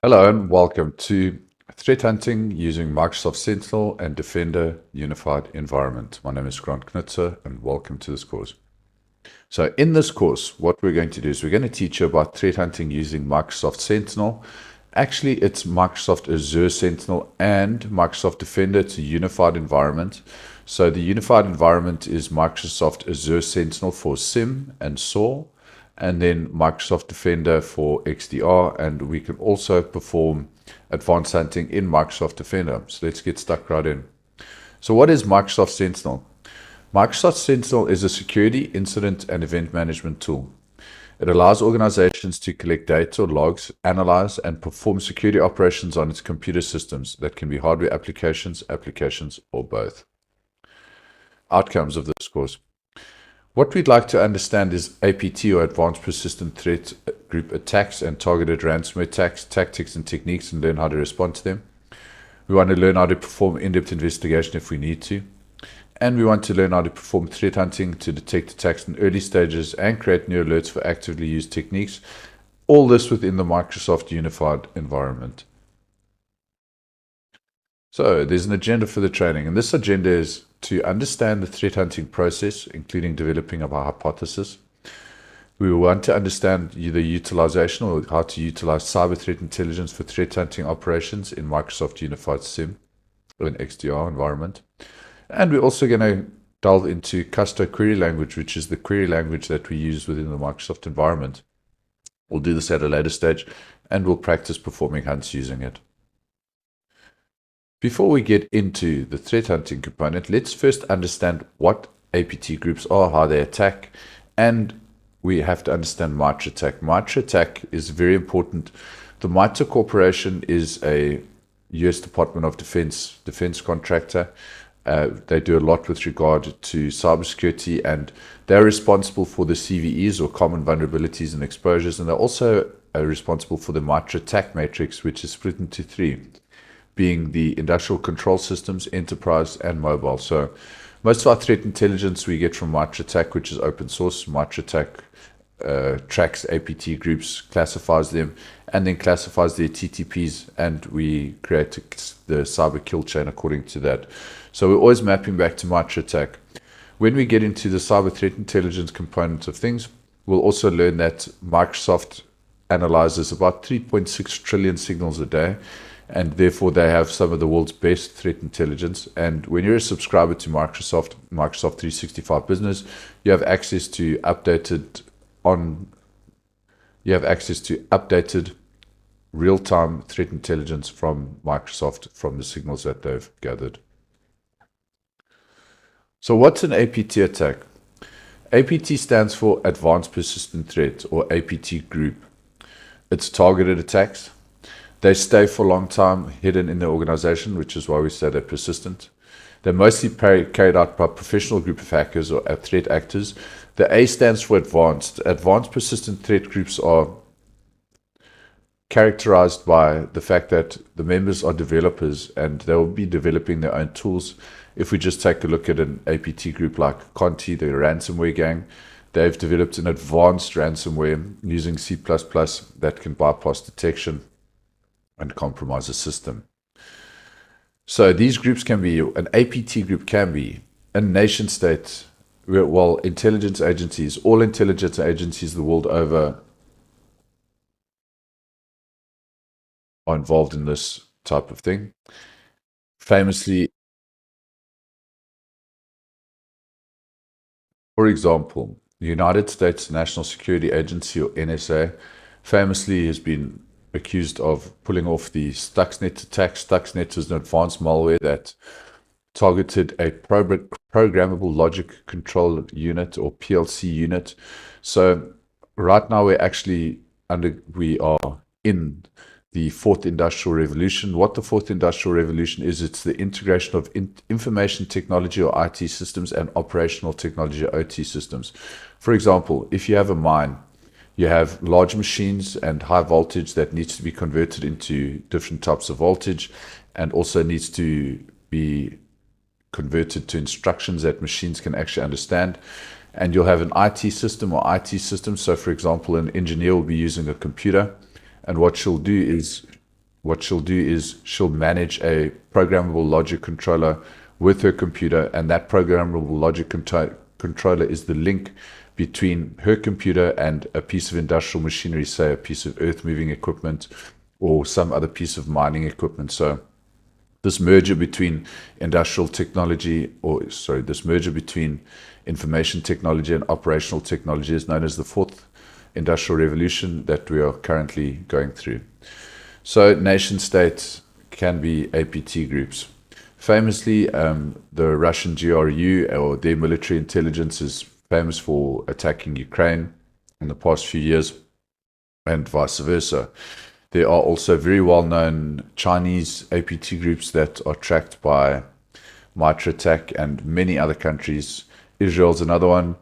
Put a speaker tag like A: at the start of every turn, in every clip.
A: Hello and welcome to Threat Hunting using Microsoft Sentinel and Defender Unified Environment. My name is Grant Knutzer and welcome to this course. So in this course, what we're going to do is we're going to teach you about threat hunting using Microsoft Sentinel. Actually, it's Microsoft Azure Sentinel and Microsoft Defender. It's a unified environment. So the unified environment is Microsoft Azure Sentinel for SIEM and SOAR, and then Microsoft Defender for XDR, and we can also perform advanced hunting in Microsoft Defender. So let's get stuck right in. So what is Microsoft Sentinel? Microsoft Sentinel is a security, incident, and event management tool. It allows organizations to collect data or logs, analyze, and perform security operations on its computer systems that can be hardware applications, or both. Outcomes of this course. What we'd like to understand is APT, or Advanced Persistent Threat Group attacks and targeted ransomware attacks, tactics and techniques, and learn how to respond to them. We want to learn how to perform in-depth investigation if we need to. And we want to learn how to perform threat hunting to detect attacks in early stages and create new alerts for actively used techniques. All this within the Microsoft Unified environment. So there's an agenda for the training, and this agenda is to understand the threat hunting process, including developing of a hypothesis. We want to understand the utilization or how to utilize cyber threat intelligence for threat hunting operations in Microsoft Unified SIEM or an XDR environment. And we're also going to delve into Custo query language, which is the query language that we use within the Microsoft environment. We'll do this at a later stage, and we'll practice performing hunts using it. Before we get into the threat hunting component, let's first understand what APT groups are, how they attack, and we have to understand MITRE ATT&CK. MITRE ATT&CK is very important. The MITRE Corporation is a US Department of defense contractor. They do a lot with regard to cybersecurity, and they're responsible for the CVEs, or common vulnerabilities and exposures, and they're also responsible for the MITRE ATT&CK matrix, which is split into three, being the industrial control systems, enterprise, and mobile. So most of our threat intelligence we get from MITRE ATT&CK, which is open source. MITRE ATT&CK tracks APT groups, classifies them, and then classifies their TTPs, and we create the cyber kill chain according to that. So we're always mapping back to MITRE ATT&CK. When we get into the cyber threat intelligence component of things, we'll also learn that Microsoft analyzes about 3.6 trillion signals a day, and therefore they have some of the world's best threat intelligence. And when you're a subscriber to Microsoft 365 Business, you have access to updated real-time threat intelligence from Microsoft from the signals that they've gathered. So what's an APT attack? APT stands for Advanced Persistent Threat, or APT group. It's targeted attacks. They stay for a long time hidden in the organization, which is why we say they're persistent. They're mostly carried out by a professional group of hackers or threat actors. The A stands for advanced. Advanced persistent threat groups are characterized by the fact that the members are developers, and they will be developing their own tools. If we just take a look at an APT group like Conti, the ransomware gang, they've developed an advanced ransomware using C++ that can bypass detection and compromise a system. So these groups can be, an APT group can be a nation state, well, intelligence agencies, all intelligence agencies the world over are involved in this type of thing. Famously, for example, the United States National Security Agency, or NSA, famously has been accused of pulling off the Stuxnet attack. Stuxnet is an advanced malware that targeted a programmable logic control unit, or PLC unit. So right now we are in the fourth industrial revolution. What the fourth industrial revolution is, it's the integration of information technology, or IT systems, and operational technology, or OT systems. For example, if you have a mine, you have large machines and high voltage that needs to be converted into different types of voltage, and also needs to be converted to instructions that machines can actually understand. And you'll have an IT system or IT systems. So for example, an engineer will be using a computer, and what she'll do is what she'll do is she'll manage a programmable logic controller with her computer, and that programmable logic controller is the link between her computer and a piece of industrial machinery, say a piece of earth moving equipment or some other piece of mining equipment. So this merger between industrial technology, this merger between information technology and operational technology is known as the fourth industrial revolution that we are currently going through. So nation states can be APT groups. Famously, the Russian GRU, or their military intelligence, is famous for attacking Ukraine in the past few years, and vice versa. There are also very well-known Chinese APT groups that are tracked by MITRE-ATT&CK and many other countries. Israel's another one,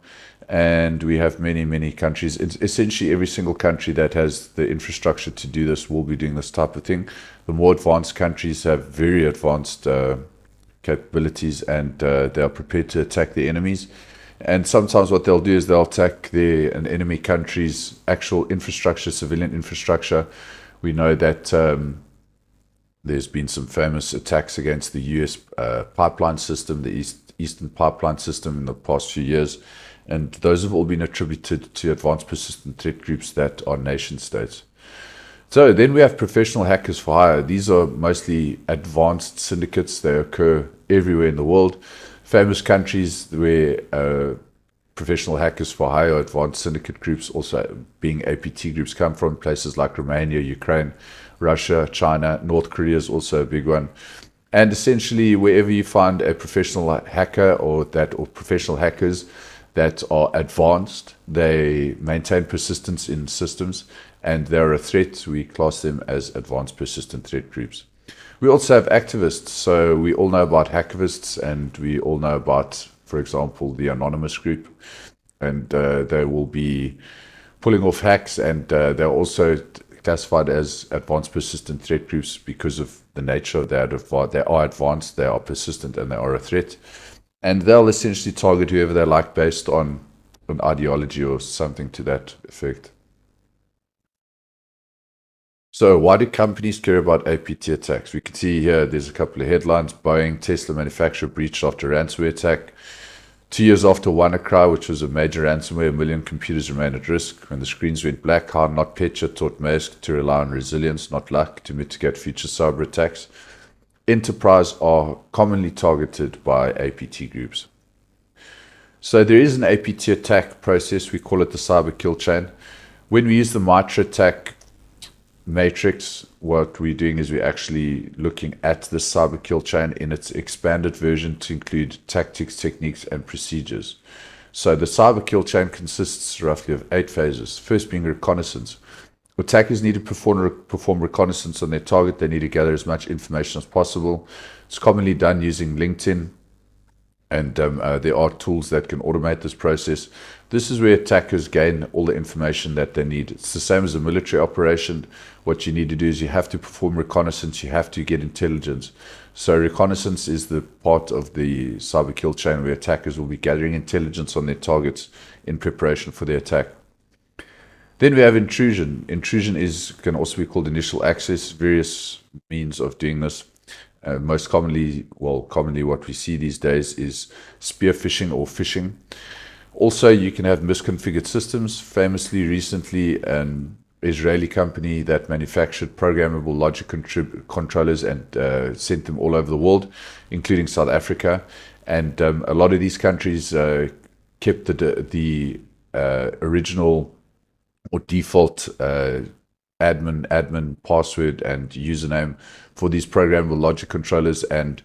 A: and we have many, many countries. Essentially, every single country that has the infrastructure to do this will be doing this type of thing. The more advanced countries have very advanced capabilities, and they are prepared to attack their enemies. And sometimes what they'll do is they'll attack an enemy country's actual infrastructure, civilian infrastructure. We know that there's been some famous attacks against the US pipeline system, the Eastern pipeline system, in the past few years. And those have all been attributed to advanced persistent threat groups that are nation states. So then we have professional hackers for hire. These are mostly advanced syndicates. They occur everywhere in the world. Famous countries where professional hackers for hire, advanced syndicate groups, also being APT groups, come from, places like Romania, Ukraine, Russia, China. North Korea is also a big one. And essentially, wherever you find a professional hacker or professional hackers that are advanced, they maintain persistence in systems, and they're a threat. We class them as advanced persistent threat groups. We also have activists. So we all know about hacktivists, and we all know about, for example, the anonymous group, and they will be pulling off hacks, and they're also classified as advanced persistent threat groups because of the nature of that. They are advanced, they are persistent, and they are a threat. And they'll essentially target whoever they like based on an ideology or something to that effect. So why do companies care about APT attacks? We can see here there's a couple of headlines. Boeing, Tesla manufacturer breached after ransomware attack. 2 years after WannaCry, which was a major ransomware, 1 million computers remain at risk. When the screens went black, how NotPetya taught Maersk to rely on resilience, not luck, to mitigate future cyber attacks. Enterprise are commonly targeted by APT groups. So there is an APT attack process. We call it the cyber kill chain. When we use the MITRE-ATT&CK matrix, what we're doing is we're actually looking at the cyber kill chain in its expanded version to include tactics, techniques, and procedures. So the cyber kill chain consists roughly of 8 phases. First being reconnaissance. Attackers need to perform reconnaissance on their target. They need to gather as much information as possible. It's commonly done using LinkedIn, and there are tools that can automate this process. This is where attackers gain all the information that they need. It's the same as a military operation. What you need to do is you have to perform reconnaissance. You have to get intelligence. So reconnaissance is the part of the cyber kill chain where attackers will be gathering intelligence on their targets in preparation for the attack. Then we have intrusion. Intrusion can also be called initial access, various means of doing this. Most commonly what we see these days is spear phishing or phishing. Also, you can have misconfigured systems. Famously, recently, an Israeli company that manufactured programmable logic controllers and sent them all over the world, including South Africa. And a lot of these countries kept the original or default admin password and username for these programmable logic controllers, and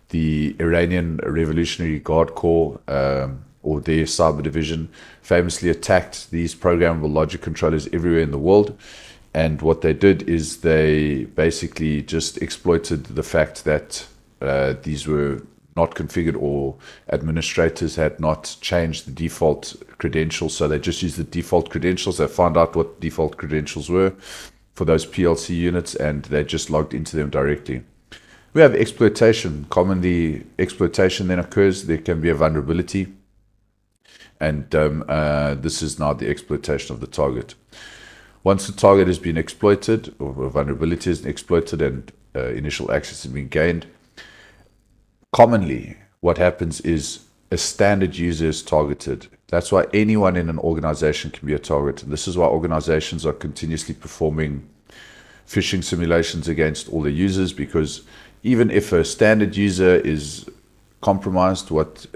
A: the Iranian Revolutionary Guard Corps or their cyber division famously attacked these programmable logic controllers everywhere in the world. And what they did is they basically just exploited the fact that these were not configured, or administrators had not changed the default credentials. So they just used the default credentials. They found out what default credentials were for those PLC units, and they just logged into them directly. We have exploitation. Commonly, exploitation then occurs. There can be a vulnerability, and this is now the exploitation of the target. Once the target has been exploited, or a vulnerability has been exploited and initial access has been gained, commonly what happens is a standard user is targeted. That's why anyone in an organization can be a target. And this is why organizations are continuously performing phishing simulations against all the users, because even if a standard user is compromised, what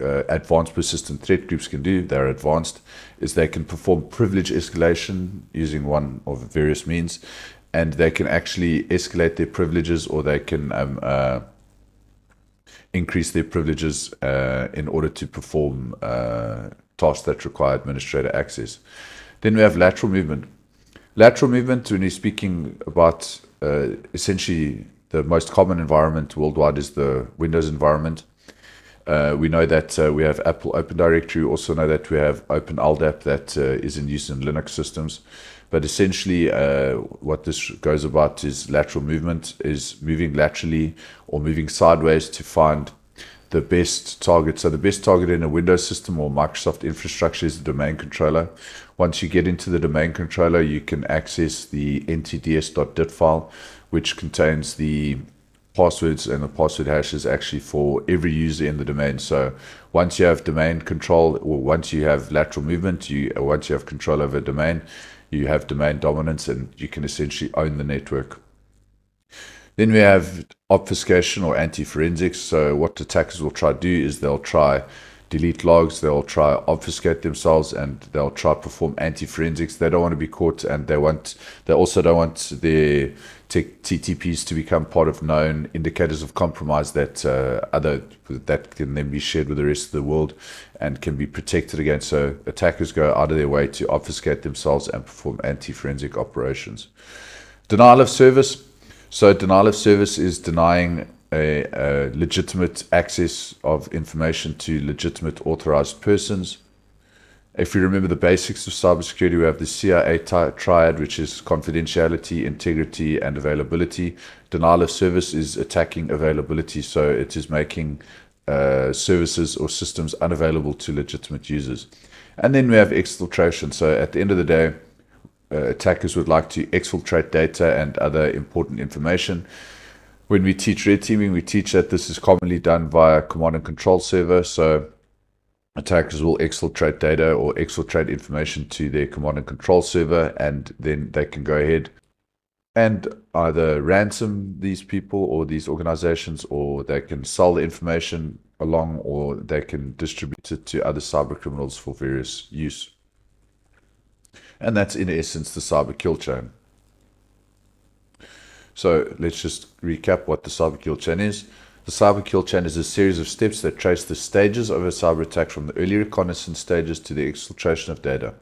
A: advanced persistent threat groups can do, they're advanced, is they can perform privilege escalation using one of various means, and they can actually escalate their privileges, or they can increase their privileges in order to perform tasks that require administrator access. Then we have lateral movement. Lateral movement, when we're speaking about essentially the most common environment worldwide is the Windows environment. We know that we have Apple Open Directory. We also know that we have Open LDAP that is in use in Linux systems. But essentially, what this goes about is lateral movement, is moving laterally or moving sideways to find the best target. So the best target in a Windows system or Microsoft infrastructure is the domain controller. Once you get into the domain controller, you can access the ntds.dit file, which contains the passwords and the password hashes actually for every user in the domain. So once you have domain control, or once you have lateral movement, once you have control over a domain, you have domain dominance, and you can essentially own the network. Then we have obfuscation or anti-forensics. So what attackers will try to do is they'll try delete logs, they'll try obfuscate themselves, and they'll try perform anti-forensics. They don't want to be caught, and they also don't want their TTPs to become part of known indicators of compromise that that can then be shared with the rest of the world and can be protected against. So attackers go out of their way to obfuscate themselves and perform anti-forensic operations. Denial of service. So denial of service is denying a legitimate access of information to legitimate authorized persons. If we remember the basics of cybersecurity, we have the CIA triad, which is confidentiality, integrity, and availability. Denial of service is attacking availability, so it is making services or systems unavailable to legitimate users. And then we have exfiltration. So at the end of the day, attackers would like to exfiltrate data and other important information. When we teach red teaming, we teach that this is commonly done via command and control server. So attackers will exfiltrate data or exfiltrate information to their command and control server, and then they can go ahead and either ransom these people or these organizations, or they can sell the information along, or they can distribute it to other cyber criminals for various use. And that's in essence the cyber kill chain. So let's just recap what the cyber kill chain is. The cyber kill chain is a series of steps that trace the stages of a cyber attack from the early reconnaissance stages to the exfiltration of data.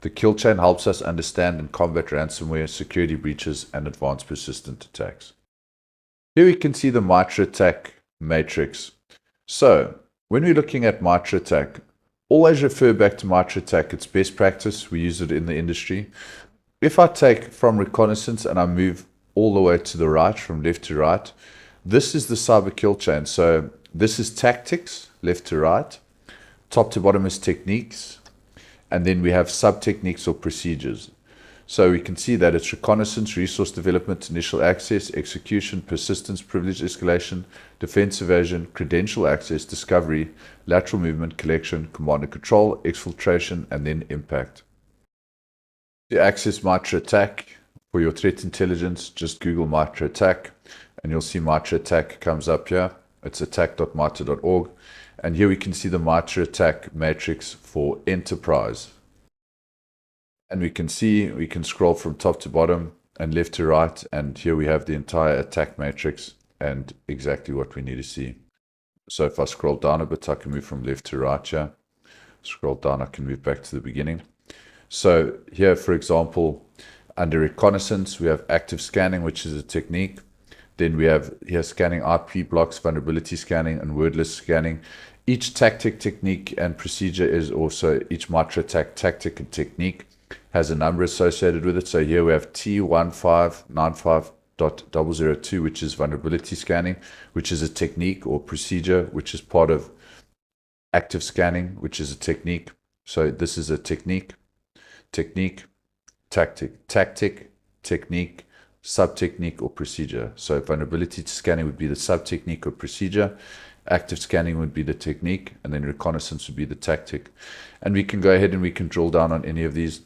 A: The kill chain helps us understand and combat ransomware, security breaches, and advanced persistent attacks. Here we can see the MITRE ATT&CK matrix. So when we're looking at MITRE ATT&CK, always refer back to MITRE ATT&CK. It's best practice. We use it in the industry. If I take from reconnaissance and I move all the way to the right, from left to right, this is the cyber kill chain. So this is tactics, left to right. Top to bottom is techniques. And then we have sub-techniques or procedures. So we can see that it's reconnaissance, resource development, initial access, execution, persistence, privilege escalation, defense evasion, credential access, discovery, lateral movement, collection, command and control, exfiltration, and then impact. To access MITRE ATT&CK for your threat intelligence, just Google MITRE ATT&CK, and you'll see MITRE ATT&CK comes up here. It's attack.mitre.org. And here we can see the MITRE ATT&CK matrix for enterprise. And we can see, we can scroll from top to bottom and left to right. And here we have the entire attack matrix and exactly what we need to see. So if I scroll down a bit, I can move from left to right here. Scroll down, I can move back to the beginning. So here, for example, under reconnaissance, we have active scanning, which is a technique. Then we have here scanning IP blocks, vulnerability scanning, and wordless scanning. Each tactic, technique, and procedure is also, each MITRE ATT&CK tactic and technique has a number associated with it. So here we have T1595.002, which is vulnerability scanning, which is a technique or procedure, which is part of active scanning, which is a technique. So this is a technique, tactic, technique, sub-technique, or procedure. So vulnerability scanning would be the sub-technique or procedure, active scanning would be the technique, and then reconnaissance would be the tactic. And we can go ahead and we can drill down on any of these.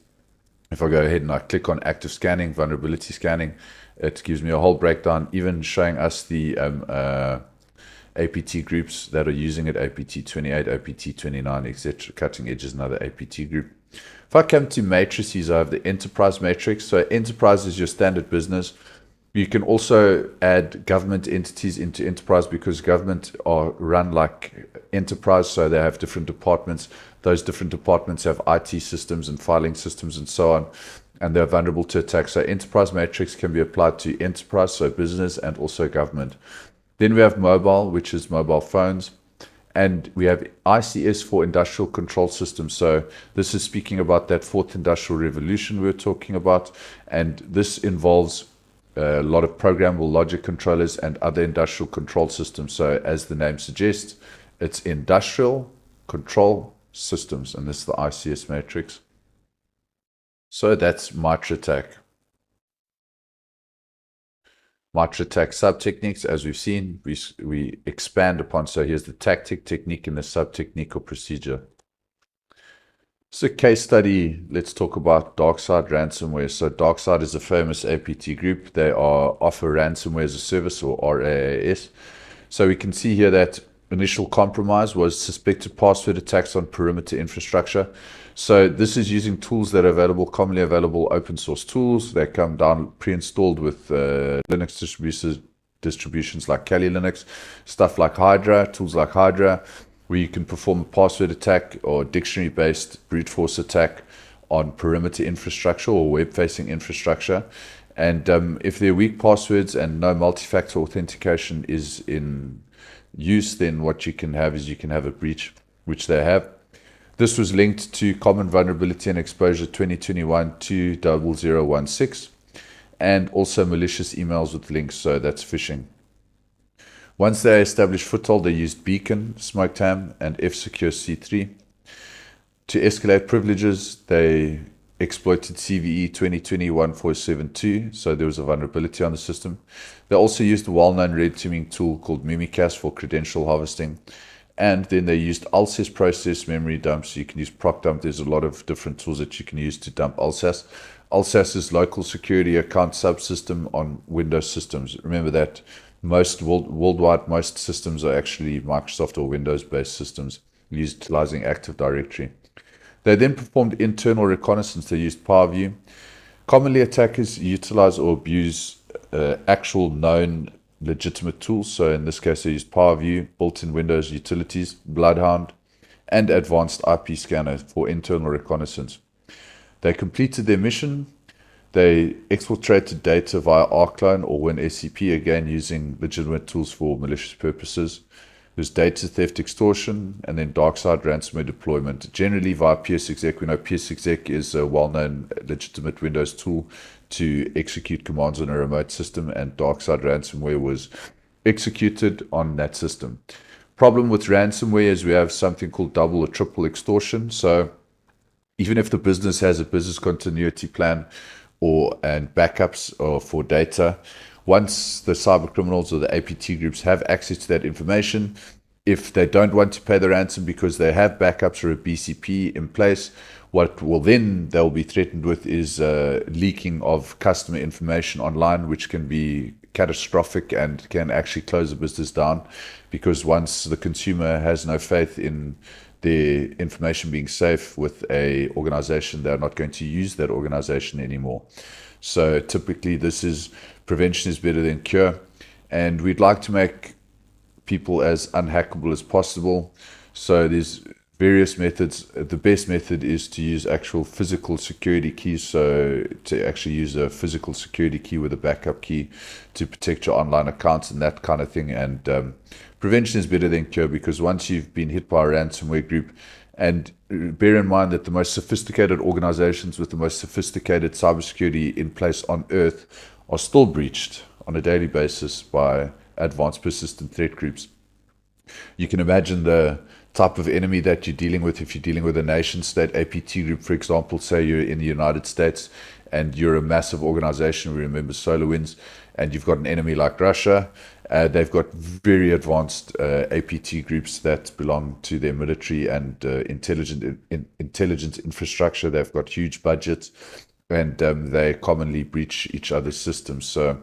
A: If I go ahead and I click on active scanning, vulnerability scanning, it gives me a whole breakdown, even showing us the APT groups that are using it, APT 28, APT 29, etc. Cutting Edge is another APT group. If I come to matrices, I have the enterprise matrix. So enterprise is your standard business. You can also add government entities into enterprise because government are run like enterprise, so they have different departments. Those different departments have IT systems and filing systems and so on, and they're vulnerable to attacks. So enterprise matrix can be applied to enterprise, so business, and also government. Then we have mobile, which is mobile phones. And we have ICS for industrial control systems. So this is speaking about that fourth industrial revolution we were talking about. And this involves a lot of programmable logic controllers and other industrial control systems. So as the name suggests, it's industrial control systems. And this is the ICS matrix. So that's MITRE ATT&CK. MITRE ATT&CK sub-techniques, as we've seen, we expand upon. So here's the tactic, technique, and the sub-technique or procedure. So case study, let's talk about DarkSide ransomware. So DarkSide is a famous APT group. They offer ransomware as a service, or RAAS. So we can see here that initial compromise was suspected password attacks on perimeter infrastructure. So this is using tools that are available, commonly available open source tools. They come down pre-installed with Linux distributions like Kali Linux, stuff like Hydra, tools like Hydra, where you can perform a password attack or dictionary-based brute force attack on perimeter infrastructure or web-facing infrastructure. And if they're weak passwords and no multi-factor authentication is in use, then what you can have is you can have a breach, which they have. This was linked to Common Vulnerability and Exposure 2021-20016, and also malicious emails with links, so that's phishing. Once they established foothold, they used Beacon, Smoketown, and F-Secure C3. To escalate privileges, they exploited CVE 2020-1472, so there was a vulnerability on the system. They also used a well-known red teaming tool called Mimikatz for credential harvesting. And then they used Alsys process memory dumps. So you can use ProcDump. There's a lot of different tools that you can use to dump Alsys. Alsys is local security account subsystem on Windows systems. Remember that worldwide, most systems are actually Microsoft or Windows-based systems utilizing Active Directory. They then performed internal reconnaissance. They used PowerView. Commonly, attackers utilize or abuse actual known legitimate tools. So in this case, they used PowerView, built-in Windows utilities, Bloodhound, and advanced IP scanner for internal reconnaissance. They completed their mission. They exfiltrated data via rclone or WinSCP, again using legitimate tools for malicious purposes. There's data theft extortion, and then DarkSide ransomware deployment, generally via PSExec. We know PSExec is a well-known legitimate Windows tool to execute commands on a remote system, and DarkSide ransomware was executed on that system. Problem with ransomware is we have something called double or triple extortion. So even if the business has a business continuity plan and backups for data, once the cyber criminals or the APT groups have access to that information, if they don't want to pay the ransom because they have backups or a BCP in place, what will then they'll be threatened with is leaking of customer information online, which can be catastrophic and can actually close the business down, because once the consumer has no faith in their information being safe with a organization, they're not going to use that organization anymore. So typically prevention is better than cure, and we'd like to make people as unhackable as possible. So there's various methods. The best method is to use actual physical security keys, so to actually use a physical security key with a backup key to protect your online accounts and that kind of thing. And prevention is better than cure, because once you've been hit by a ransomware group, and bear in mind that the most sophisticated organizations with the most sophisticated cybersecurity in place on earth are still breached on a daily basis by advanced persistent threat groups. You can imagine the type of enemy that you're dealing with if you're dealing with a nation state APT group, for example. Say you're in the United States and you're a massive organization, we remember SolarWinds, and you've got an enemy like Russia, they've got very advanced APT groups that belong to their military and intelligence infrastructure. They've got huge budgets, and they commonly breach each other's systems. So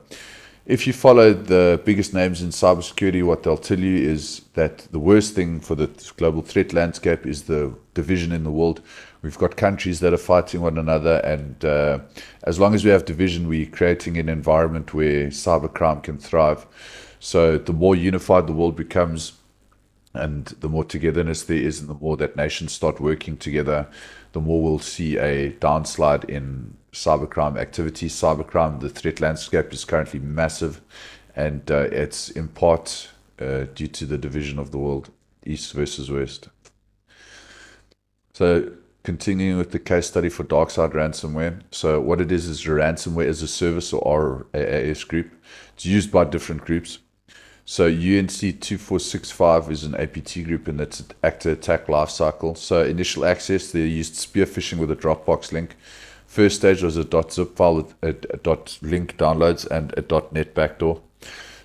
A: if you follow the biggest names in cybersecurity, what they'll tell you is that the worst thing for the global threat landscape is the division in the world. We've got countries that are fighting one another, and as long as we have division, we're creating an environment where cybercrime can thrive. So the more unified the world becomes, and the more togetherness there is, and the more that nations start working together, the more we'll see a downslide in cybercrime activity. Cybercrime, the threat landscape is currently massive, and it's in part due to the division of the world, east versus west. So continuing with the case study for dark-side ransomware. So what it is a ransomware as a service, or RAAS group. It's used by different groups. So UNC 2465 is an APT group, and that's an actor attack lifecycle. So initial access, they used spear phishing with a Dropbox link. First stage was a .zip file with a .link downloads and a .net backdoor.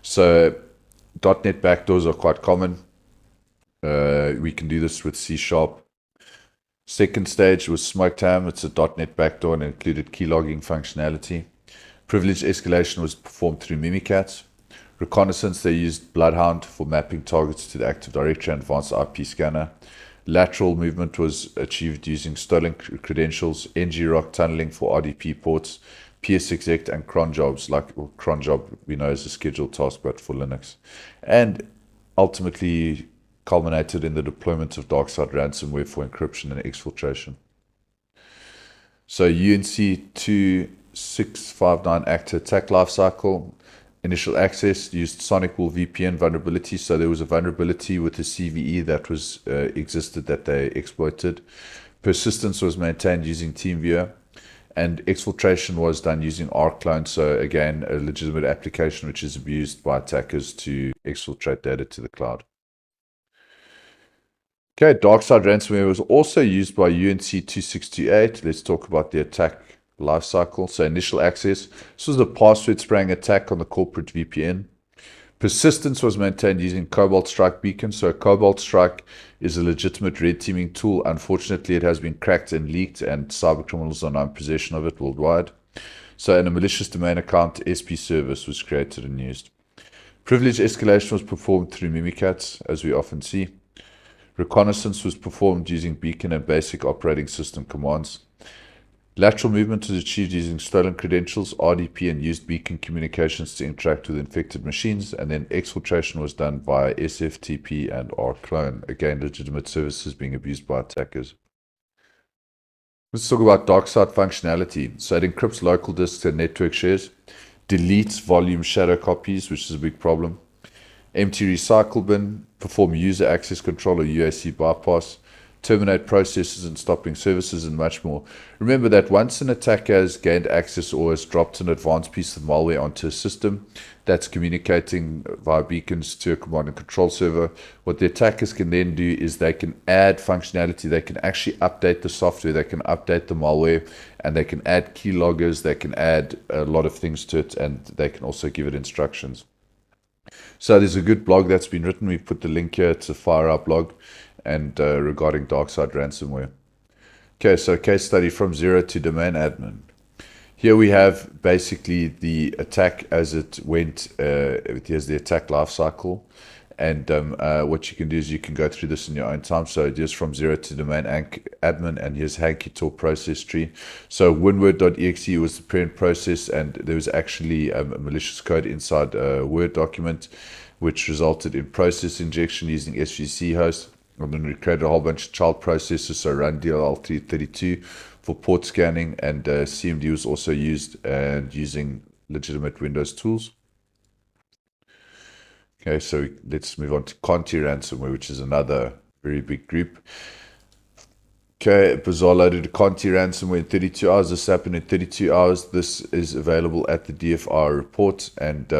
A: So .net backdoors are quite common. We can do this with C#. Second stage was smoked ham. It's a .net backdoor and included keylogging functionality. Privilege escalation was performed through Mimikatz. Reconnaissance, they used Bloodhound for mapping targets to the Active Directory and Advanced IP Scanner. Lateral movement was achieved using stolen credentials, NGROC tunneling for RDP ports, PSExec and cron jobs, cron job we know as a scheduled task, but for Linux. And ultimately culminated in the deployment of dark-side ransomware for encryption and exfiltration. So UNC 2659 actor attack lifecycle. Initial access used SonicWall VPN vulnerability. So there was a vulnerability with the CVE that was existed that they exploited. Persistence was maintained using TeamViewer, and exfiltration was done using rclone. So again, a legitimate application which is abused by attackers to exfiltrate data to the cloud. Okay, dark-side ransomware was also used by UNC 2628. Let's talk about the attack lifecycle. So initial access, this was a password spraying attack on the corporate VPN. Persistence was maintained using Cobalt Strike beacon. So Cobalt Strike is a legitimate red teaming tool. Unfortunately, it has been cracked and leaked, and cybercriminals are now in possession of it worldwide. So in a malicious domain account, SP service was created and used. Privilege escalation was performed through Mimikatz, as we often see. Reconnaissance was performed using beacon and basic operating system commands. Lateral movement was achieved using stolen credentials, RDP, and used beacon communications to interact with infected machines. And then exfiltration was done via SFTP and rclone. Again, legitimate services being abused by attackers. Let's talk about dark-side functionality. So it encrypts local disks and network shares, deletes volume shadow copies, which is a big problem. Empty recycle bin, perform user access control or UAC bypass, terminate processes and stopping services, and much more. Remember that once an attacker has gained access or has dropped an advanced piece of malware onto a system that's communicating via beacons to a command and control server, what the attackers can then do is they can add functionality. They can actually update the software, they can update the malware, and they can add keyloggers, they can add a lot of things to it, and they can also give it instructions. So there's a good blog that's been written. We've put the link here. It's a FireEye blog, and regarding dark-side ransomware. Okay, so case study from zero to domain admin. Here we have basically the attack as it went. Here's the attack lifecycle, and what you can do is you can go through this in your own time. So just from zero to domain admin, and here's hanky-tor process tree. So winword.exe was the parent process, and there was actually a malicious code inside a Word document, which resulted in process injection using SVC host. And then we created a whole bunch of child processes, so run DLL332 for port scanning, and CMD was also used, and using legitimate Windows tools. Okay, so let's move on to Conti ransomware, which is another very big group. Okay, Bazaar loaded Conti ransomware in 32 hours. This happened in 32 hours. This is available at the DFR report, and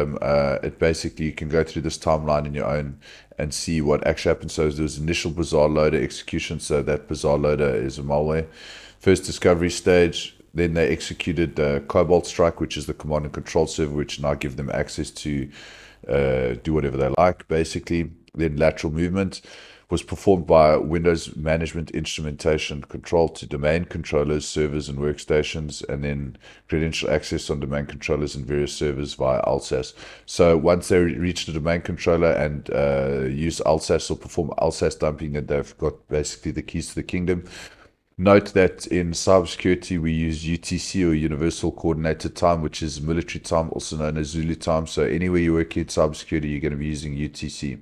A: it basically, you can go through this timeline in your own and see what actually happened. So there was initial Bazaar loader execution, so that Bazaar loader is a malware. First discovery stage, Then they executed Cobalt Strike, which is the command and control server, which now give them access to do whatever they like, basically. Then lateral movement was performed by Windows Management Instrumentation Control to domain controllers, servers, and workstations, and then credential access on domain controllers and various servers via ALSAS. So once they reach the domain controller and use ALSAS or perform ALSAS dumping, then they've got basically the keys to the kingdom. Note that in cybersecurity, we use UTC, or Universal Coordinated Time, which is military time, also known as Zulu time. So anywhere you work in cybersecurity, you're going to be using UTC.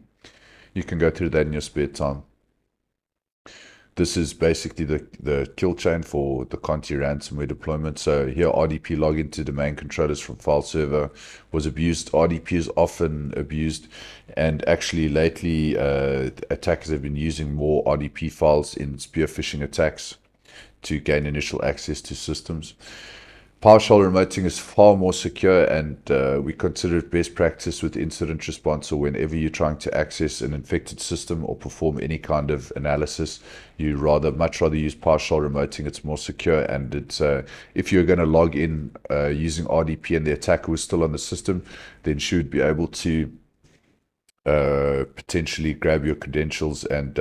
A: You can go through that in your spare time. This is basically the kill chain for the Conti ransomware deployment. So here, RDP login to domain controllers from file server was abused. RDP is often abused, and actually lately attackers have been using more RDP files in spear phishing attacks to gain initial access to systems. PowerShell remoting is far more secure, and we consider it best practice with incident response, or whenever you're trying to access an infected system or perform any kind of analysis, you much rather use PowerShell remoting. It's more secure, and it's if you're going to log in using RDP and the attacker was still on the system, then she would be able to potentially grab your credentials and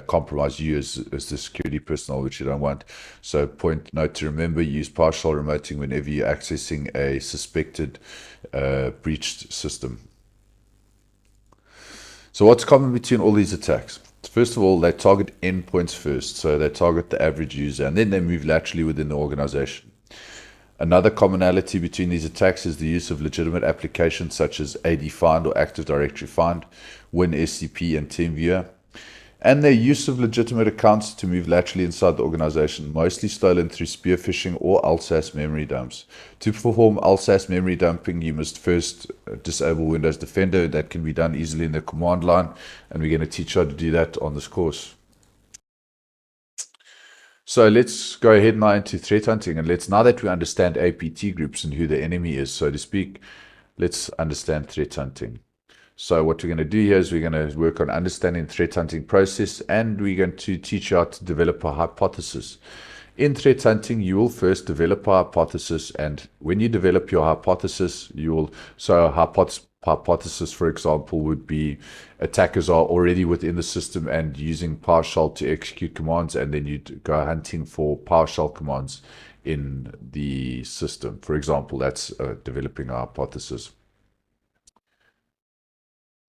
A: compromise you as the security personnel, which you don't want. So note to remember, use PowerShell remoting whenever you're accessing a suspected breached system. So what's common between all these attacks? First of all, they target endpoints first. So they target the average user, and then they move laterally within the organization. Another commonality between these attacks is the use of legitimate applications such as AD Find or Active Directory Find, WinSCP, and TeamViewer, and their use of legitimate accounts to move laterally inside the organization, mostly stolen through spear phishing or ALSAS memory dumps. To perform ALSAS memory dumping, you must first disable Windows Defender. That can be done easily in the command line, and we're going to teach you how to do that on this course. So let's go ahead now into threat hunting, and now that we understand APT groups and who the enemy is, so to speak, let's understand threat hunting. So what we're going to do here is we're going to work on understanding the threat hunting process, and we're going to teach you how to develop a hypothesis. In threat hunting, you will first develop a hypothesis, and when you develop your hypothesis, hypothesis, for example, would be attackers are already within the system and using PowerShell to execute commands, and then you'd go hunting for PowerShell commands in the system. For example, that's developing a hypothesis.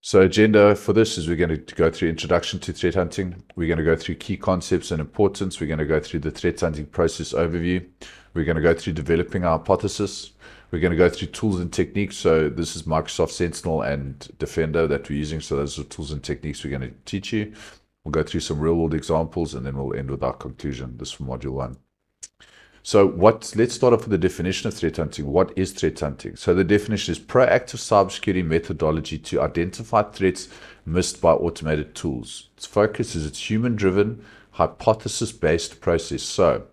A: So agenda for this is we're going to go through introduction to threat hunting. We're going to go through key concepts and importance. We're going to go through the threat hunting process overview. We're going to go through developing our hypothesis. We're going to go through tools and techniques. So this is Microsoft Sentinel and Defender that we're using. So those are tools and techniques we're going to teach you. We'll go through some real world examples, and then we'll end with our conclusion. This is from module 1. So let's start off with the definition of threat hunting. What is threat hunting? So the definition is proactive cybersecurity methodology to identify threats missed by automated tools. Its focus is its human-driven, hypothesis-based process. So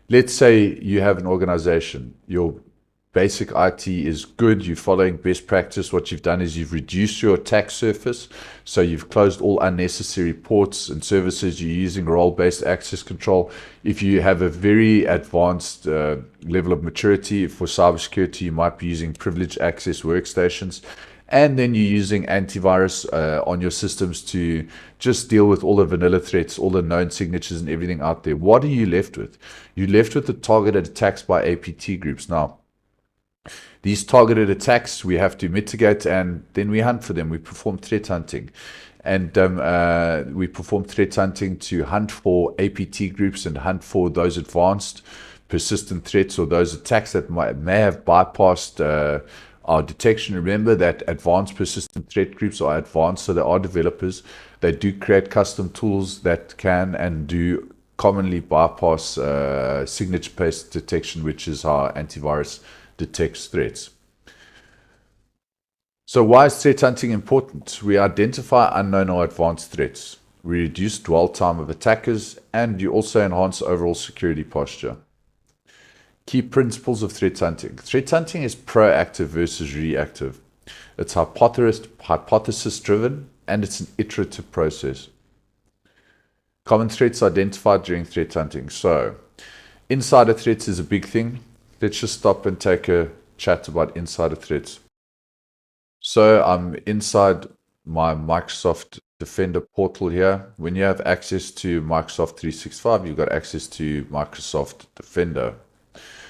A: let's say you have an organization. Your basic IT is good. You're following best practice. What you've done is you've reduced your attack surface. So you've closed all unnecessary ports and services. You're using role-based access control. If you have a very advanced level of maturity for cybersecurity, you might be using privileged access workstations. And then you're using antivirus on your systems to just deal with all the vanilla threats, all the known signatures and everything out there. What are you left with? You're left with the targeted attacks by APT groups. Now, these targeted attacks we have to mitigate, and then we hunt for them. We perform threat hunting. And we perform threat hunting to hunt for APT groups and hunt for those advanced persistent threats or those attacks that may have bypassed our detection. Remember that advanced persistent threat groups are advanced, so they are developers. They do create custom tools that can and do commonly bypass signature-based detection, which is how antivirus detects threats. So why is threat hunting important? We identify unknown or advanced threats. We reduce dwell time of attackers, and you also enhance overall security posture. Key principles of threat hunting. Threat hunting is proactive versus reactive. It's hypothesis driven, and it's an iterative process. Common threats identified during threat hunting. So Insider threats is a big thing. Let's just stop and take a chat about insider threats. So I'm inside my Microsoft Defender portal here. When you have access to Microsoft 365, you've got access to Microsoft Defender.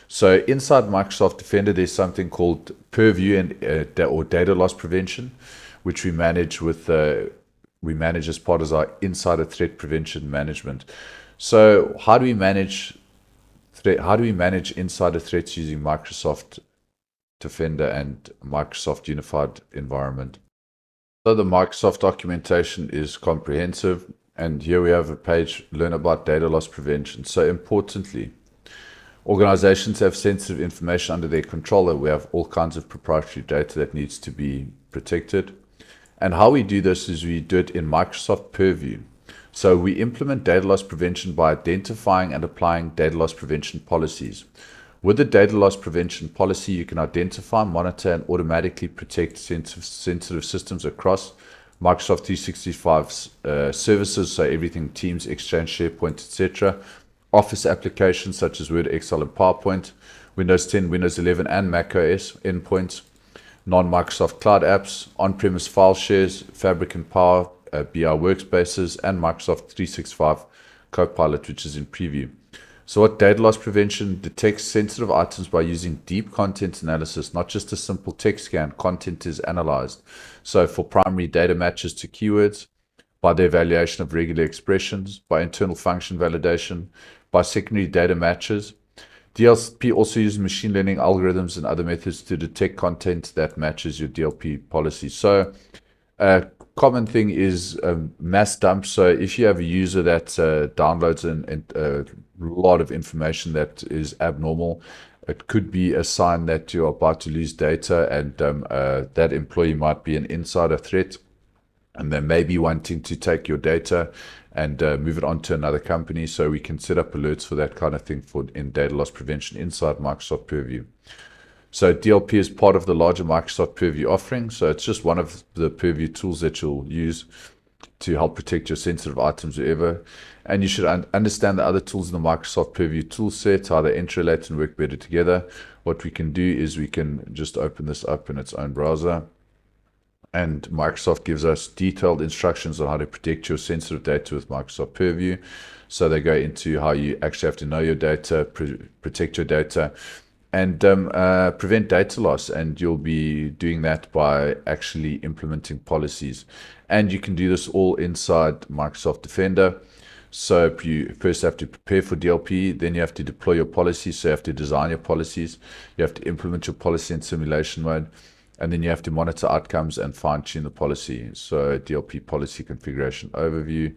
A: So inside Microsoft Defender, there's something called Purview and or data loss prevention, which we manage as part of our insider threat prevention management. So how do we manage insider threats using Microsoft Defender and Microsoft Unified Environment? So the Microsoft documentation is comprehensive, and here we have a page, learn about data loss prevention. So importantly, organizations have sensitive information under their control, and we have all kinds of proprietary data that needs to be protected. And how we do this is we do it in Microsoft Purview. So we implement data loss prevention by identifying and applying data loss prevention policies. With the data loss prevention policy, you can identify, monitor, and automatically protect sensitive systems across Microsoft 365 services, so everything Teams, Exchange, SharePoint, etc. Office applications such as Word, Excel, and PowerPoint, Windows 10, Windows 11, and macOS endpoints, non-Microsoft cloud apps, on-premise file shares, Fabric and Power, BI workspaces, and Microsoft 365 Copilot, which is in preview. So what data loss prevention detects sensitive items by using deep content analysis, not just a simple text scan. Content is analyzed. So for primary data matches to keywords, by the evaluation of regular expressions, by internal function validation, by secondary data matches. DLP also uses machine learning algorithms and other methods to detect content that matches your DLP policy. So a common thing is mass dump. So if you have a user that downloads a lot of information that is abnormal, it could be a sign that you're about to lose data, and that employee might be an insider threat, and they may be wanting to take your data and move it on to another company. So we can set up alerts for that kind of thing in data loss prevention inside Microsoft Purview. So DLP is part of the larger Microsoft Purview offering. So it's just one of the Purview tools that you'll use to help protect your sensitive items wherever. And you should understand the other tools in the Microsoft Purview tool set, how they interrelate and work better together. What we can do is we can just open this up in its own browser. And Microsoft gives us detailed instructions on how to protect your sensitive data with Microsoft Purview. So they go into how you actually have to know your data, protect your data, and prevent data loss. And you'll be doing that by actually implementing policies. And you can do this all inside Microsoft Defender. So you first have to prepare for DLP, then you have to deploy your policies. So you have to design your policies. You have to implement your policy in simulation mode. And then you have to monitor outcomes and fine-tune the policy. So DLP policy configuration overview,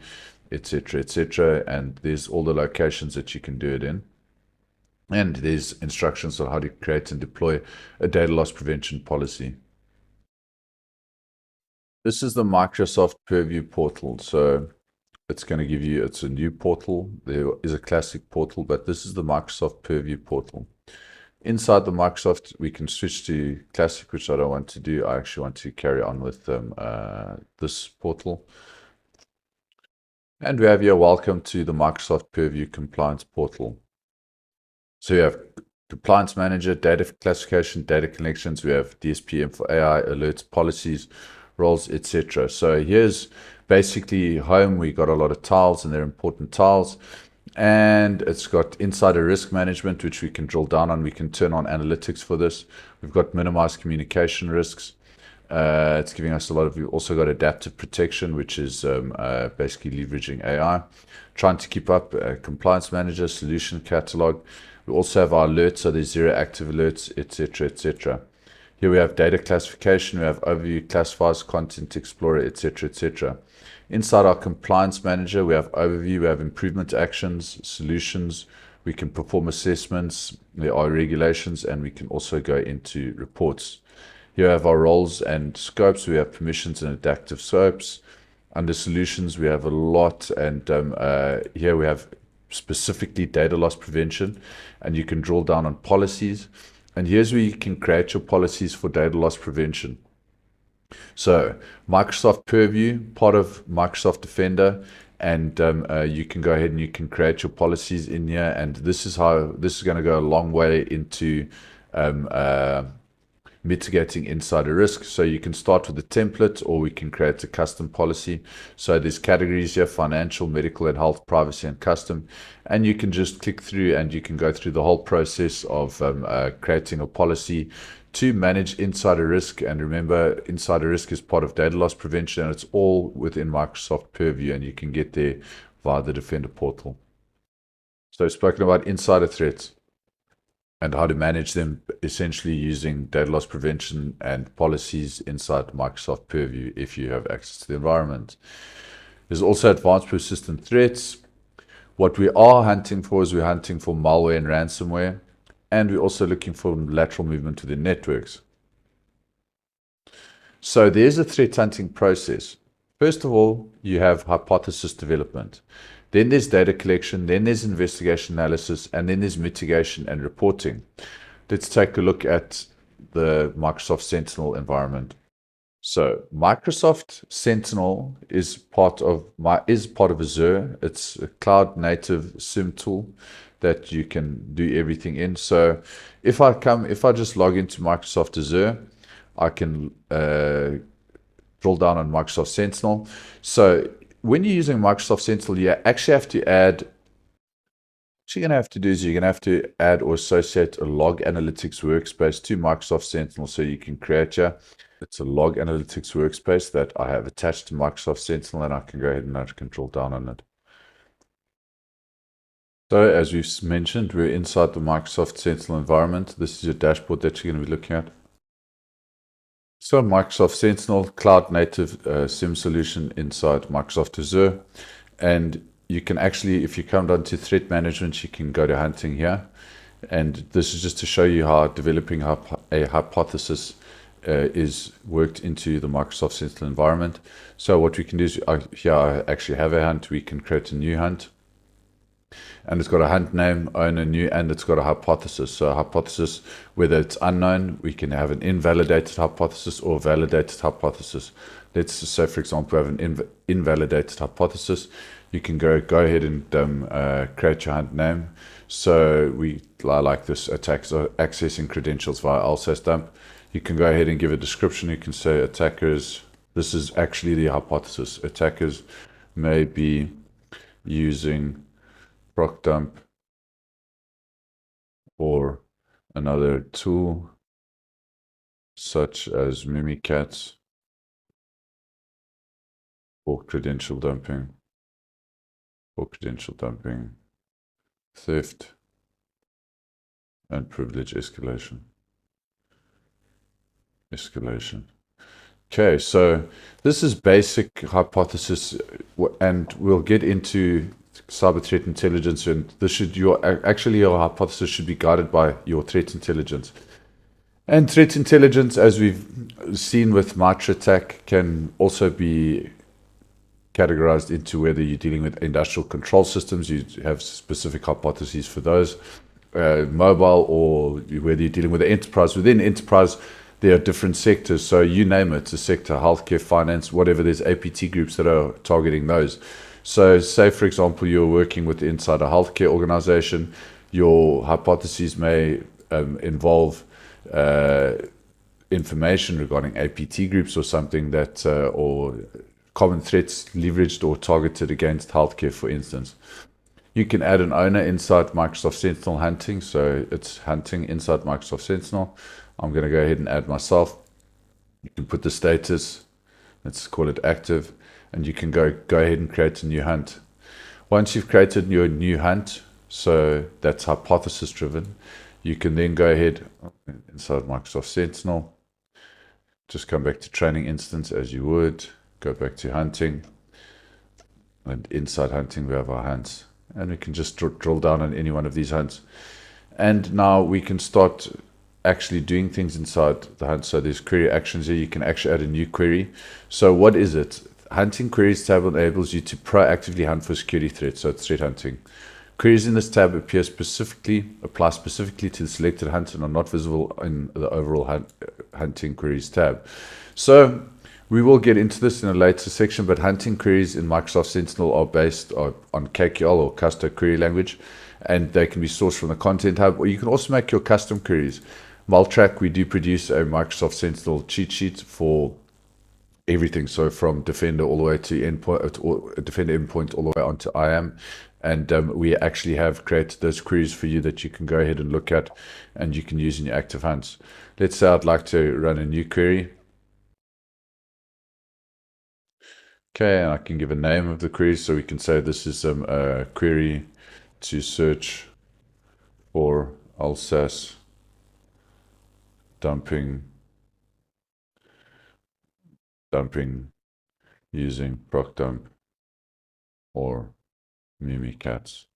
A: etc., etc. And there's all the locations that you can do it in. And there's instructions on how to create and deploy a data loss prevention policy. This is the Microsoft Purview portal. So it's going to give you, it's a new portal. There is a classic portal, but this is the Microsoft Purview portal. Inside the Microsoft, we can switch to Classic, which I don't want to do. I actually want to carry on with this portal. And we have here, welcome to the Microsoft Purview Compliance Portal. So you have Compliance Manager, Data Classification, Data Connections. We have DSPM for AI, alerts, policies, roles, etc. So here's basically home. We got a lot of tiles, and they're important tiles. And it's got insider risk management, which we can drill down on. We can turn on analytics for this. We've got minimized communication risks. It's giving us a lot of, we've also got adaptive protection, which is basically leveraging AI. Trying to keep up compliance manager, solution catalog. We also have our alerts, so there's 0 active alerts, etc., etc. Here we have data classification, we have overview, classifiers, content explorer, etc., etc. Inside our compliance manager, we have overview, we have improvement actions, solutions, we can perform assessments, there are regulations, and we can also go into reports. Here we have our roles and scopes, we have permissions and adaptive scopes. Under solutions, we have a lot, and here we have specifically data loss prevention, and you can drill down on policies. And here's where you can create your policies for data loss prevention. So Microsoft Purview, part of Microsoft Defender, and you can go ahead and you can create your policies in here. And this is going to go a long way into mitigating insider risk. So you can start with a template, or we can create a custom policy. So there's categories here: financial, medical and health, privacy, and custom. And you can just click through and you can go through the whole process of creating a policy to manage insider risk. And remember, insider risk is part of data loss prevention, and it's all within Microsoft purview, and you can get there via the Defender portal. So I've spoken about insider threats and how to manage them, essentially using data loss prevention and policies inside Microsoft purview if you have access to the environment. There's also advanced persistent threats. What we are hunting for is we're hunting for malware and ransomware, and we're also looking for lateral movement within networks. So there's a threat hunting process. First of all, you have hypothesis development. Then there's data collection, then there's investigation analysis, and then there's mitigation and reporting. Let's take a look at the Microsoft Sentinel environment. So Microsoft Sentinel is part of Azure. It's a cloud native SIEM tool that you can do everything in. So if I just log into Microsoft Azure, I can drill down on Microsoft Sentinel. So when you're using Microsoft Sentinel, you actually have to add, what you're going to have to do is you're going to have to add or associate a log analytics workspace to Microsoft Sentinel. So you can create it's a log analytics workspace that I have attached to Microsoft Sentinel, and I can go ahead and I can drill down on it. So as we've mentioned, we're inside the Microsoft Sentinel environment. This is your dashboard that you're going to be looking at. So Microsoft Sentinel, cloud native SIEM solution inside Microsoft Azure. And you can actually, if you come down to threat management, you can go to hunting here. And this is just to show you how developing a hypothesis is worked into the Microsoft Sentinel environment. So what we can do is, here I actually have a hunt. We can create a new hunt. And it's got a hunt name, owner, new, and it's got a hypothesis. So a hypothesis, whether it's unknown, we can have an invalidated hypothesis or validated hypothesis. Let's say, for example, we have an invalidated hypothesis. You can go ahead and create your hunt name. So I like this: attacks are accessing credentials via LSAS dump. You can go ahead and give a description. You can say attackers, this is actually the hypothesis. Attackers may be using proc dump or another tool such as Mimikatz for credential dumping, theft, and privilege escalation. Okay, so this is basic hypothesis, and we'll get into cyber threat intelligence, and this should your hypothesis should be guided by your threat intelligence. And threat intelligence, as we've seen with Mitra attack, can also be categorized into whether you're dealing with industrial control systems, you have specific hypotheses for those, mobile, or whether you're dealing with the enterprise. Within enterprise, there are different sectors, so you name it, a sector, healthcare, finance, whatever, there's APT groups that are targeting those. So say, for example, you're working with inside a healthcare organization, your hypotheses may involve information regarding APT groups or something that, or common threats leveraged or targeted against healthcare, for instance. You can add an owner inside Microsoft Sentinel hunting, so it's hunting inside Microsoft Sentinel. I'm going to go ahead and add myself. You can put the status, let's call it active, and you can go ahead and create a new hunt. Once you've created your new hunt, so that's hypothesis driven, you can then go ahead inside Microsoft Sentinel, just come back to training instance as you would, go back to hunting, and inside hunting we have our hunts, and we can just drill down on any one of these hunts. And now we can start actually doing things inside the hunt. So there's query actions here. You can actually add a new query. So what is it? Hunting queries tab enables you to proactively hunt for security threats. So it's threat hunting. Queries in this tab apply specifically to the selected hunt and are not visible in the overall hunting queries tab. So We will get into this in a later section, but hunting queries in Microsoft Sentinel are based on KQL or custom query language, and they can be sourced from the Content Hub, or you can also make your custom queries. Multrack, we do produce a Microsoft Sentinel cheat sheet for everything. So from Defender all the way to endpoint, or Defender endpoint all the way onto IAM. And we actually have created those queries for you that you can go ahead and look at and you can use in your active hunts. Let's say I'd like to run a new query. Okay, and I can give a name of the query. So we can say this is a query to search for Alsace dumping using procdump or Mimikatz.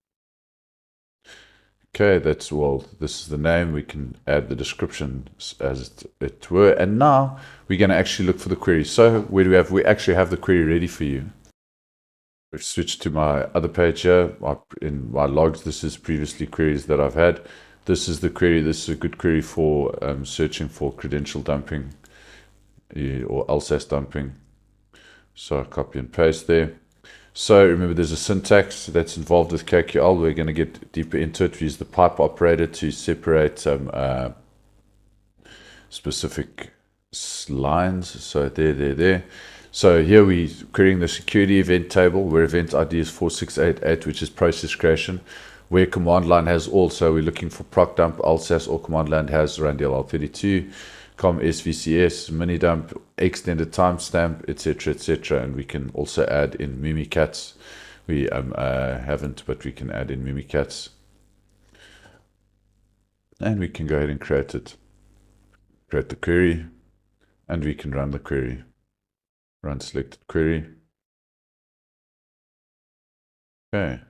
A: Okay, that's, well, this is the name. We can add the description as it were. And now we're going to actually look for the query. So where do we have? We actually have the query ready for you. We've switched to my other page here. In my logs, this is previously queries that I've had. This is the query. This is a good query for searching for credential dumping or Alsace dumping. So I copy and paste there. So remember, there's a syntax that's involved with KQL. We're going to get deeper into it. We use the pipe operator to separate specific lines. So there. So here we're querying the security event table, where event ID is 4688, which is process creation, where command line has all. So we're looking for procdump, Alsace, or command line has run DLL32. com svcs, minidump, extended timestamp, etc. And we can also add in Mimikatz. We haven't, but we can add in Mimikatz. And we can go ahead and create the query, and we can run the query. Run selected query. Okay.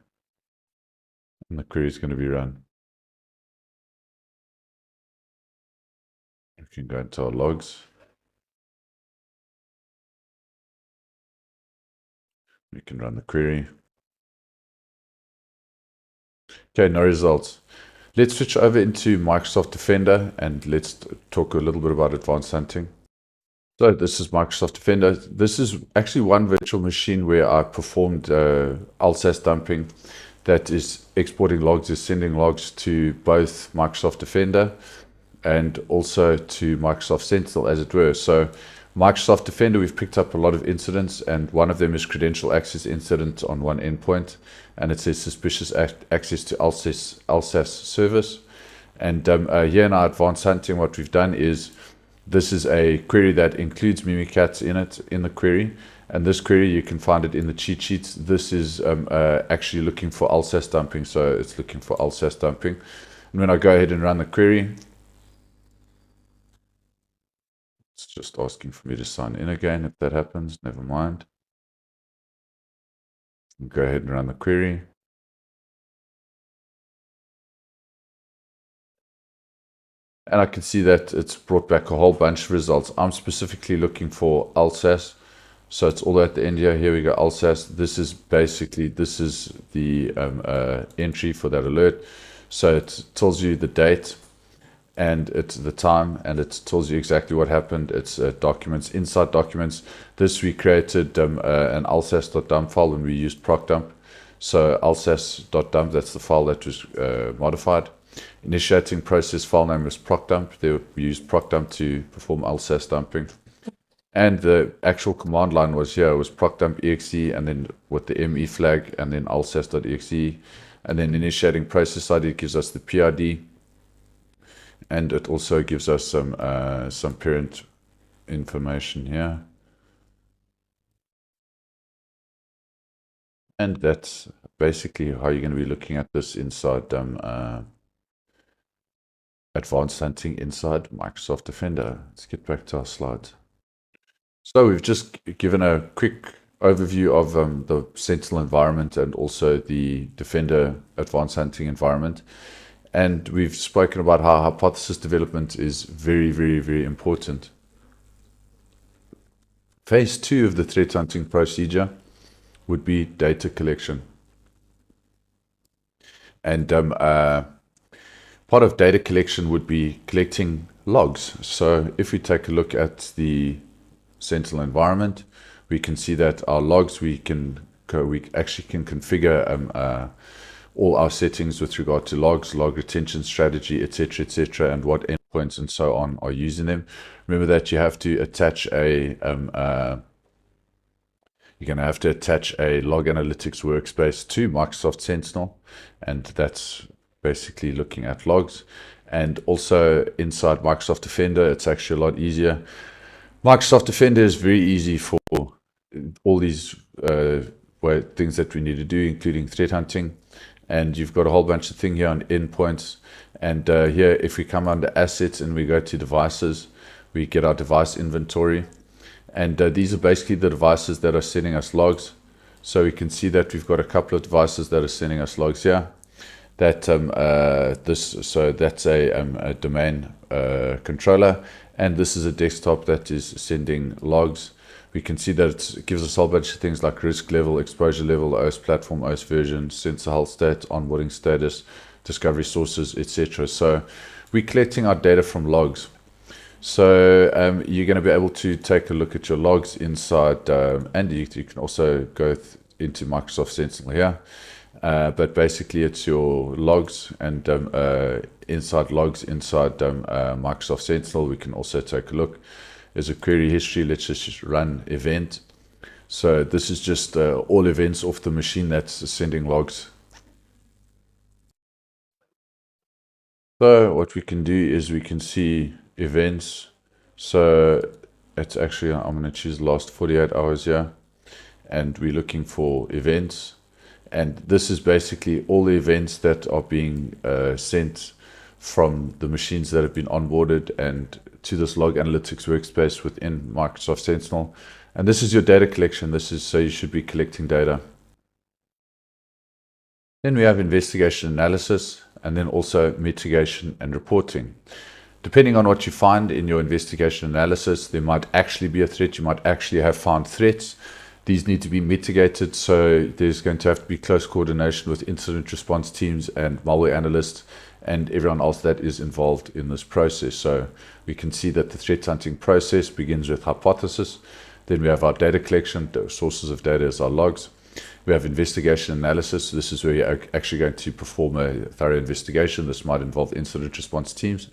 A: And the query is going to be run. We can go into our logs. We can run the query. Okay, no results. Let's switch over into Microsoft Defender and let's talk a little bit about advanced hunting. So this is Microsoft Defender. This is actually one virtual machine where I performed Alsace dumping that is exporting logs, is sending logs to both Microsoft Defender and also to Microsoft Sentinel, as it were. So Microsoft Defender, we've picked up a lot of incidents, and one of them is credential access incident on one endpoint, and it says suspicious access to Alsace service. And here in our advanced hunting, what we've done is, this is a query that includes Mimikatz in the query, and this query, you can find it in the cheat sheets. This is actually looking for Alsace dumping, so it's looking for Alsace dumping. And when I go ahead and run the query, it's just asking for me to sign in again. If that happens, never mind. Go ahead and run the query. And I can see that it's brought back a whole bunch of results. I'm specifically looking for Alsace. So it's all at the end here. Here we go, Alsace. This is basically, this is the entry for that alert. So it tells you the date and it's the time, and it tells you exactly what happened. It's documents, inside documents. This, we created an alsace.dump file when we used procdump. So alsace.dump, that's the file that was modified. Initiating process file name was procdump. There we used procdump to perform Alsace dumping. And the actual command line was here, was procdump exe, and then with the ME flag, and then alsace.exe. And then initiating process ID gives us the PID. And it also gives us some parent information here. And that's basically how you're going to be looking at this inside advanced hunting inside Microsoft Defender. Let's get back to our slides. So we've just given a quick overview of the Sentinel environment and also the Defender advanced hunting environment. And we've spoken about how hypothesis development is very, very, very important. Phase 2 of the threat hunting procedure would be data collection. And part of data collection would be collecting logs. So if we take a look at the Sentinel environment, we can see that our logs, we actually can configure all our settings with regard to logs, log retention strategy, etc., and what endpoints and so on are using them. Remember that you have to attach a you're going to have to attach a log analytics workspace to Microsoft Sentinel, and that's basically looking at logs. And also inside Microsoft Defender, it's actually a lot easier. Microsoft Defender is very easy for all these things that we need to do, including threat hunting. And you've got a whole bunch of things here on endpoints. And here, if we come under assets and we go to devices, we get our device inventory. And these are basically the devices that are sending us logs. So we can see that we've got a couple of devices that are sending us logs here. That that's a domain controller, and this is a desktop that is sending logs. We can see that it gives us a whole bunch of things like risk level, exposure level, OS platform, OS version, sensor health stat, onboarding status, discovery sources, etc. So we're collecting our data from logs. So you're going to be able to take a look at your logs inside, and you can also go into Microsoft Sentinel here. But basically, it's your logs, and inside logs, inside Microsoft Sentinel, we can also take a look. There's a query history. Let's just run event. So this is just all events off the machine that's sending logs. So what we can do is we can see events. So it's actually, I'm going to choose last 48 hours here, and we're looking for events. And this is basically all the events that are being sent from the machines that have been onboarded and to this log analytics workspace within Microsoft Sentinel. And this is your data collection. This is so you should be collecting data. Then we have investigation analysis, and then also mitigation and reporting. Depending on what you find in your investigation analysis, there might actually be a threat. You might actually have found threats. These need to be mitigated, so there's going to have to be close coordination with incident response teams and malware analysts and everyone else that is involved in this process. So we can see that the threat hunting process begins with hypothesis. Then we have our data collection, the sources of data as our logs. We have investigation analysis. This is where you're actually going to perform a thorough investigation. This might involve incident response teams.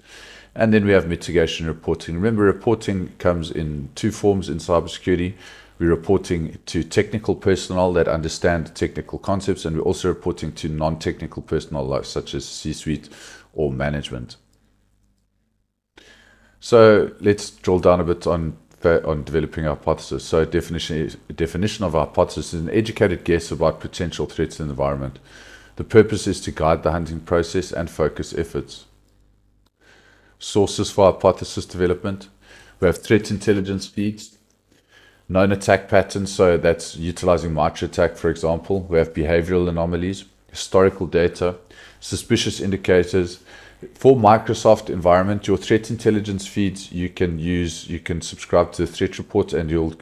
A: And then we have mitigation reporting. Remember, reporting comes in two forms in cybersecurity. We're reporting to technical personnel that understand technical concepts, and we're also reporting to non-technical personnel such as C-suite or management. So let's drill down a bit on developing a hypothesis. So definition of a hypothesis is an educated guess about potential threats in the environment. The purpose is to guide the hunting process and focus efforts. Sources for hypothesis development. We have threat intelligence feeds, known attack patterns, so that's utilizing MITRE-ATT&CK, for example. We have behavioral anomalies, historical data, suspicious indicators. For Microsoft environment, your threat intelligence feeds, you can subscribe to the threat report and you'll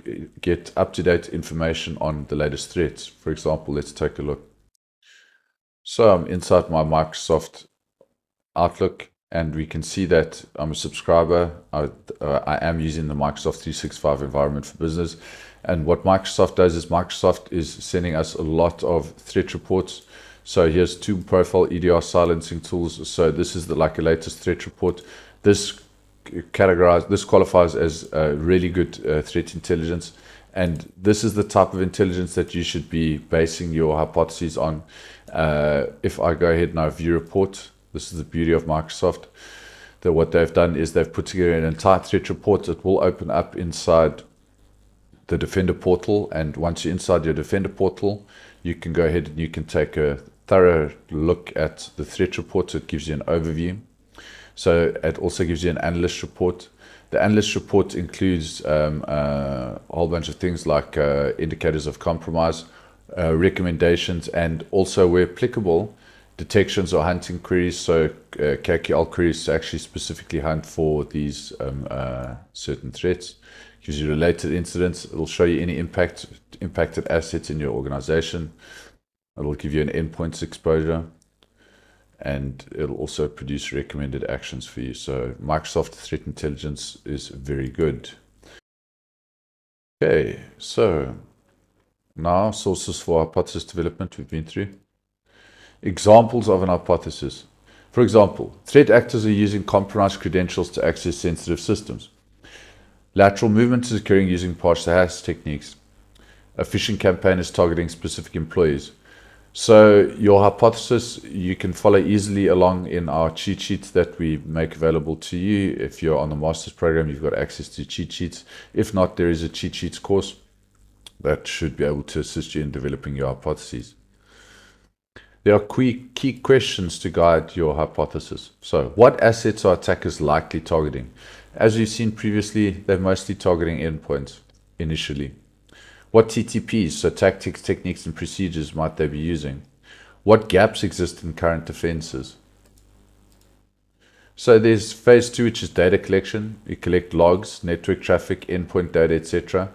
A: get up-to-date information on the latest threats. For example, let's take a look. So I'm inside my Microsoft Outlook, and we can see that I'm a subscriber. I am using the Microsoft 365 environment for business. And what Microsoft does is Microsoft is sending us a lot of threat reports. So here's two profile EDR silencing tools. So this is like a latest threat report. This qualifies as really good threat intelligence. And this is the type of intelligence that you should be basing your hypotheses on. If I go ahead and I view report, this is the beauty of Microsoft. That what they've done is they've put together an entire threat report. It will open up inside the Defender portal. And once you're inside your Defender portal, you can go ahead and you can take a thorough look at the threat report. So it gives you an overview. So it also gives you an analyst report. The analyst report includes a whole bunch of things like indicators of compromise, recommendations, and also, where applicable, detections or hunting queries. So KQL queries to actually specifically hunt for these certain threats. Gives you related incidents. It'll show you any impacted assets in your organization. It'll give you an endpoints exposure, and it'll also produce recommended actions for you. So Microsoft Threat Intelligence is very good. Okay, so now sources for hypothesis development we've been through. Examples of an hypothesis. For example, threat actors are using compromised credentials to access sensitive systems. Lateral movement is occurring using partial hash techniques. A phishing campaign is targeting specific employees. So your hypothesis, you can follow easily along in our cheat sheets that we make available to you. If you're on the master's program, you've got access to cheat sheets. If not, there is a cheat sheets course that should be able to assist you in developing your hypotheses. There are key questions to guide your hypothesis. So what assets are attackers likely targeting? As we've seen previously, they're mostly targeting endpoints initially. What TTPs, so tactics, techniques, and procedures might they be using? What gaps exist in current defenses? So there's phase 2, which is data collection. You collect logs, network traffic, endpoint data, etc.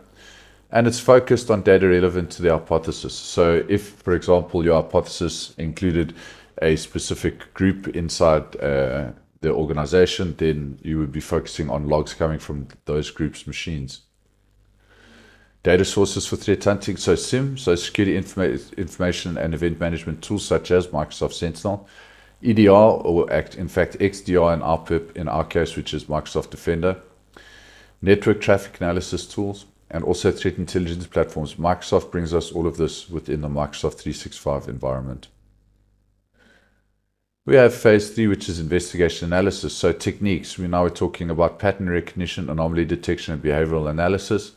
A: And it's focused on data relevant to the hypothesis. So if, for example, your hypothesis included a specific group inside the organization, then you would be focusing on logs coming from those groups' machines. Data sources for threat hunting, so SIEM, so security information and event management tools such as Microsoft Sentinel, EDR, or in fact XDR and RPIP in our case, which is Microsoft Defender, network traffic analysis tools, and also threat intelligence platforms. Microsoft brings us all of this within the Microsoft 365 environment. We have phase 3, which is investigation analysis. So techniques, we're talking about pattern recognition, anomaly detection, and behavioral analysis.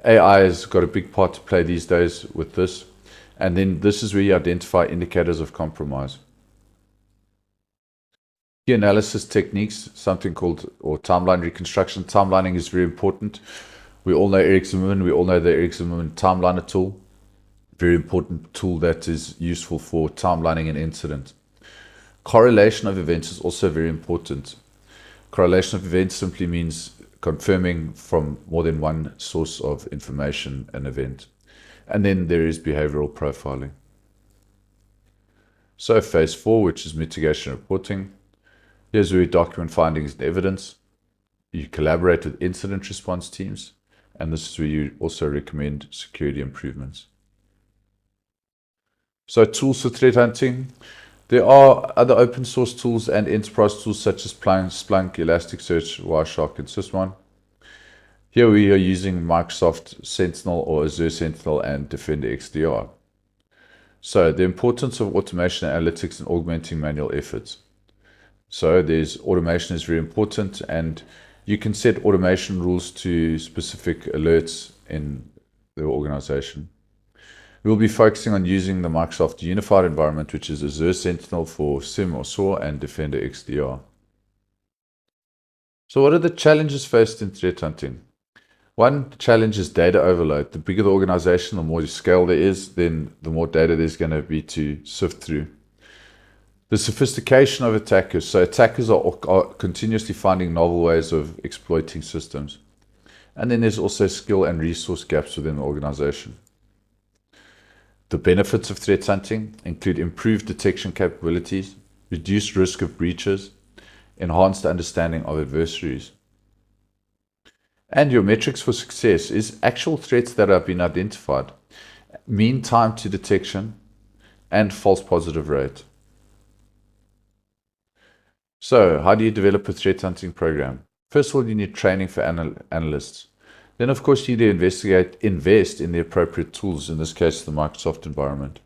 A: AI has got a big part to play these days with this. And then this is where you identify indicators of compromise. Key analysis techniques, something called timeline reconstruction. Timelining is very important. We all know Eric Zimmerman. We all know the Eric Zimmerman timeliner tool. Very important tool that is useful for timelining an incident. Correlation of events is also very important. Correlation of events simply means confirming from more than one source of information an event. And then there is behavioral profiling. So phase 4, which is mitigation reporting. Here's where we document findings and evidence. You collaborate with incident response teams. And this is where you also recommend security improvements. So tools for threat hunting. There are other open source tools and enterprise tools such as Splunk, Elasticsearch, Wireshark, and Sysmon. Here we are using Microsoft Sentinel or Azure Sentinel and Defender XDR. So the importance of automation analytics and augmenting manual efforts. So automation is very important, and you can set automation rules to specific alerts in the organization. We'll be focusing on using the Microsoft Unified environment, which is Azure Sentinel for SIEM or SOAR and Defender XDR. So what are the challenges faced in threat hunting? One challenge is data overload. The bigger the organization, the more scale there is, then the more data there's going to be to sift through. The sophistication of attackers. So attackers are continuously finding novel ways of exploiting systems. And then there's also skill and resource gaps within the organization. The benefits of threat hunting include improved detection capabilities, reduced risk of breaches, enhanced understanding of adversaries. And your metrics for success is actual threats that have been identified, mean time to detection, and false positive rate. So how do you develop a threat hunting program? First of all, you need training for analysts. Then, of course, you need to invest in the appropriate tools, in this case, the Microsoft environment.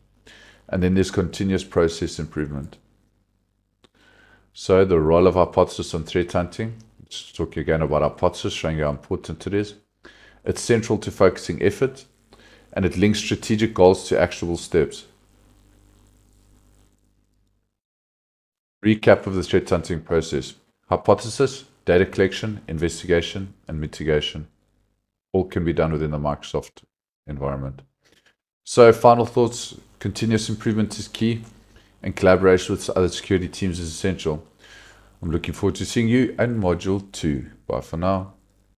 A: And then there's continuous process improvement. So the role of hypothesis on threat hunting. Let's talk again about hypothesis, showing you how important it is. It's central to focusing effort, and it links strategic goals to actionable steps. Recap of the threat hunting process. Hypothesis, data collection, investigation, and mitigation. All can be done within the Microsoft environment. So final thoughts, continuous improvement is key, and collaboration with other security teams is essential. I'm looking forward to seeing you in Module 2. Bye for now.